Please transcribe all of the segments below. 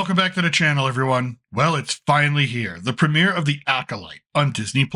Welcome back to the channel, everyone. Well, it's finally here, the premiere of The Acolyte on Disney+.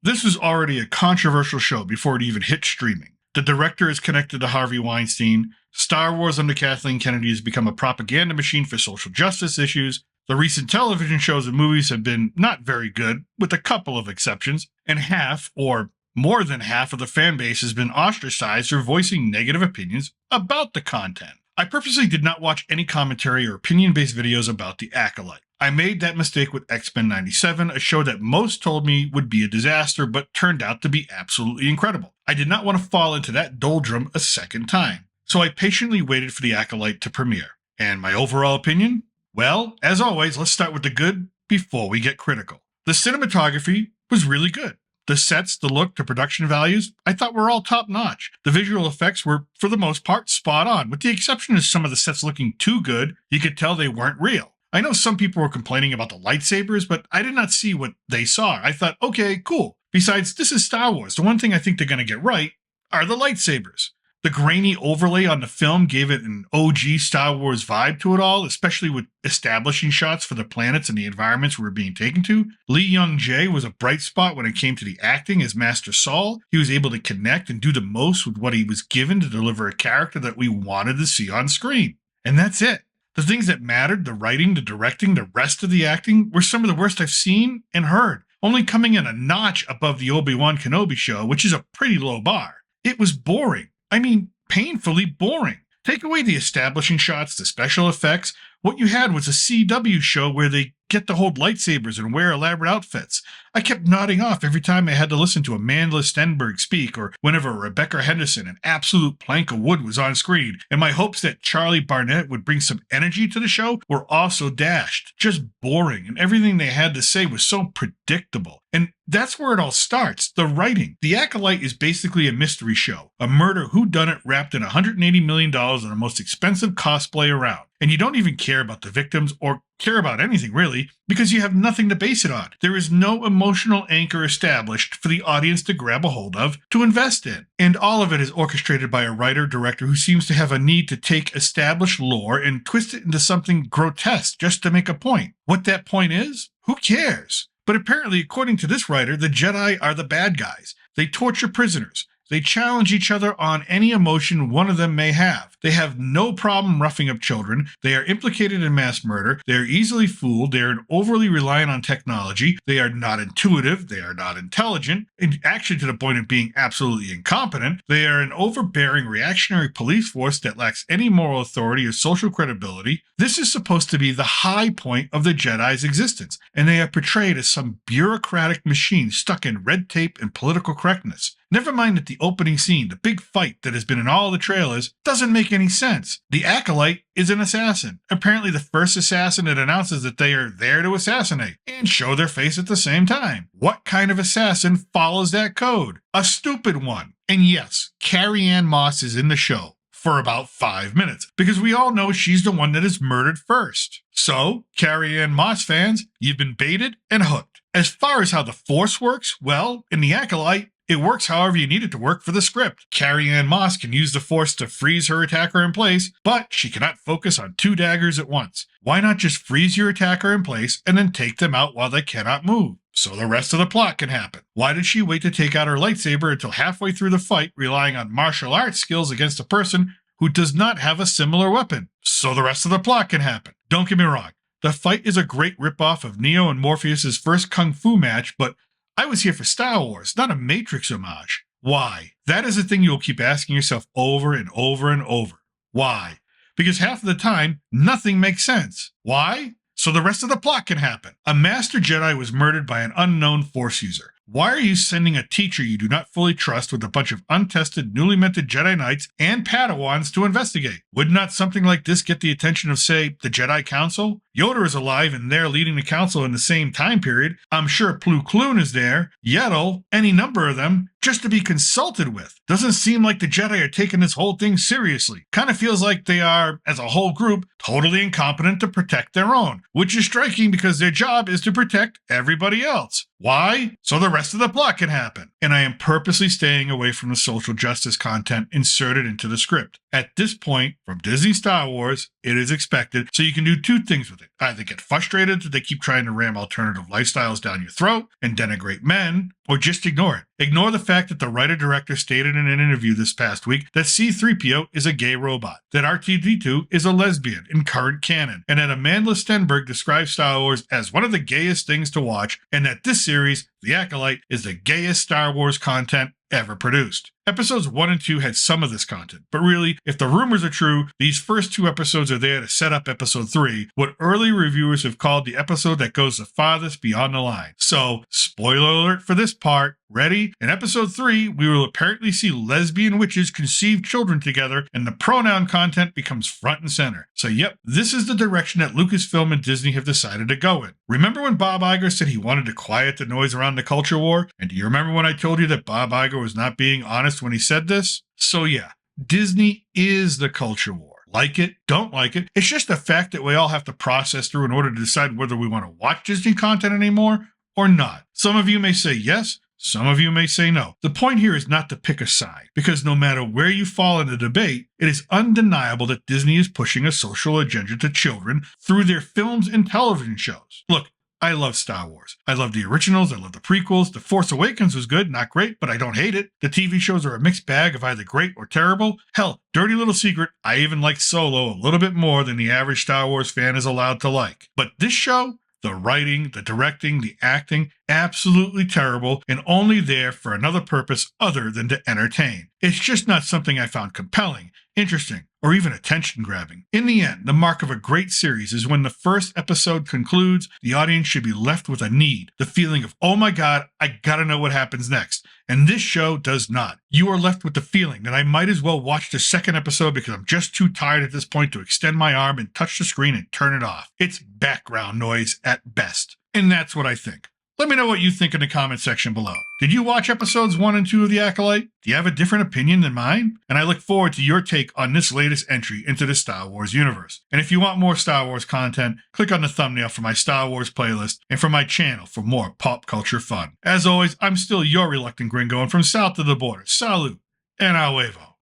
This was already a controversial show before it even hit streaming. The director is connected to Harvey Weinstein, Star Wars under Kathleen Kennedy has become a propaganda machine for social justice issues, the recent television shows and movies have been not very good, with a couple of exceptions, and half, or more than half of the fan base has been ostracized for voicing negative opinions about the content. I purposely did not watch any commentary or opinion-based videos about The Acolyte. I made that mistake with X-Men 97, a show that most told me would be a disaster, but turned out to be absolutely incredible. I did not want to fall into that doldrum a second time, so I patiently waited for The Acolyte to premiere. And my overall opinion? Well, as always, let's start with the good before we get critical. The cinematography was really good. The sets, the look, the production values, I thought were all top-notch. The visual effects were, for the most part, spot on, with the exception of some of the sets looking too good. You could tell they weren't real. I know some people were complaining about the lightsabers, but I did not see what they saw. I thought, okay, cool. Besides, this is Star Wars. The one thing I think they're going to get right are the lightsabers. The grainy overlay on the film gave it an OG Star Wars vibe to it all, especially with establishing shots for the planets and the environments we were being taken to. Lee Young-jae was a bright spot when it came to the acting as Master Saul. He was able to connect and do the most with what he was given to deliver a character that we wanted to see on screen. And that's it. The things that mattered, the writing, the directing, the rest of the acting, were some of the worst I've seen and heard, only coming in a notch above the Obi-Wan Kenobi show, which is a pretty low bar. It was boring. I mean, painfully boring. Take away the establishing shots, the special effects. What you had was a CW show where they get to hold lightsabers and wear elaborate outfits. I kept nodding off every time I had to listen to Amanda Stenberg speak, or whenever Rebecca Henderson, an absolute plank of wood, was on screen, and my hopes that Charlie Barnett would bring some energy to the show were also dashed. Just boring, and everything they had to say was so predictable. And that's where it all starts, the writing. The Acolyte is basically a mystery show, a murder whodunit wrapped in $180 million on the most expensive cosplay around. And you don't even care about the victims or care about anything really, because you have nothing to base it on. There is no emotional anchor established for the audience to grab a hold of, to invest in. And all of it is orchestrated by a writer-director who seems to have a need to take established lore and twist it into something grotesque just to make a point. What that point is? Who cares? But apparently, according to this writer, the Jedi are the bad guys. They torture prisoners. They challenge each other on any emotion one of them may have. They have no problem roughing up children. They are implicated in mass murder. They are easily fooled. They are overly reliant on technology. They are not intuitive. They are not intelligent, and actually to the point of being absolutely incompetent. They are an overbearing reactionary police force that lacks any moral authority or social credibility. This is supposed to be the high point of the Jedi's existence, and they are portrayed as some bureaucratic machine stuck in red tape and political correctness. Never mind that the opening scene, the big fight that has been in all the trailers, doesn't make any sense. The Acolyte is an assassin. Apparently the first assassin that announces that they are there to assassinate and show their face at the same time. What kind of assassin follows that code? A stupid one. And yes, Carrie-Anne Moss is in the show for about 5 minutes, because we all know she's the one that is murdered first. So, Carrie-Anne Moss fans, you've been baited and hooked. As far as how the Force works, well, in The Acolyte, it works however you need it to work for the script. Carrie-Anne Moss can use the Force to freeze her attacker in place, but she cannot focus on 2 daggers at once. Why not just freeze your attacker in place and then take them out while they cannot move, so the rest of the plot can happen? Why did she wait to take out her lightsaber until halfway through the fight, relying on martial arts skills against a person who does not have a similar weapon, so the rest of the plot can happen? Don't get me wrong, the fight is a great ripoff of Neo and Morpheus' first kung fu match, but I was here for Star Wars, not a Matrix homage. Why? That is the thing you'll keep asking yourself over and over and over. Why? Because half of the time, nothing makes sense. Why? So the rest of the plot can happen. A Master Jedi was murdered by an unknown Force user. Why are you sending a teacher you do not fully trust with a bunch of untested, newly minted Jedi Knights and Padawans to investigate? Would not something like this get the attention of, say, the Jedi Council? Yoda is alive and they're leading the council in the same time period. I'm sure Plo Koon is there, Yaddle, any number of them, just to be consulted with. Doesn't seem like the Jedi are taking this whole thing seriously. Kind of feels like they are, as a whole group, totally incompetent to protect their own, which is striking because their job is to protect everybody else. Why? So the rest of the plot can happen. And I am purposely staying away from the social justice content inserted into the script. At this point, from Disney Star Wars, it is expected, so you can do 2 things with it. it. Either get frustrated that they keep trying to ram alternative lifestyles down your throat and denigrate men, or just ignore it. Ignore the fact that the writer-director stated in an interview this past week that C-3PO is a gay robot, that R2-D2 is a lesbian in current canon, and that Amanda Stenberg describes Star Wars as one of the gayest things to watch, and that this series, The Acolyte, is the gayest Star Wars content ever produced. Episodes 1 and 2 had some of this content, but really, if the rumors are true, these first 2 episodes are there to set up episode 3, what early reviewers have called the episode that goes the farthest beyond the line. So, spoiler alert for this part. Ready? In episode 3, we will apparently see lesbian witches conceive children together, and the pronoun content becomes front and center. So yep, this is the direction that Lucasfilm and Disney have decided to go in. Remember when Bob Iger said he wanted to quiet the noise around the culture war? And do you remember when I told you that Bob Iger was not being honest when he said this? So yeah, Disney is the culture war. Like it, don't like it. It's just a fact that we all have to process through in order to decide whether we want to watch Disney content anymore or not. Some of you may say yes, some of you may say no. The point here is not to pick a side, because no matter where you fall in the debate, it is undeniable that Disney is pushing a social agenda to children through their films and television shows. Look, I love Star Wars. I love the originals, I love the prequels. The Force Awakens was good, not great, but I don't hate it. The TV shows are a mixed bag of either great or terrible. Hell, dirty little secret, I even like Solo a little bit more than the average Star Wars fan is allowed to like. But this show, the writing, the directing, the acting, absolutely terrible and only there for another purpose other than to entertain. It's just not something I found compelling, interesting, or even attention-grabbing. In the end, the mark of a great series is when the first episode concludes, the audience should be left with a need, the feeling of, oh my god, I gotta know what happens next. And this show does not. You are left with the feeling that I might as well watch the second episode because I'm just too tired at this point to extend my arm and touch the screen and turn it off. It's background noise at best. And that's what I think. Let me know what you think in the comment section below. Did you watch episodes 1 and 2 of The Acolyte? Do you have a different opinion than mine? And I look forward to your take on this latest entry into the Star Wars universe. And if you want more Star Wars content, click on the thumbnail for my Star Wars playlist and for my channel for more pop culture fun. As always, I'm still your reluctant gringo, and from south to the border, salute and a huevo.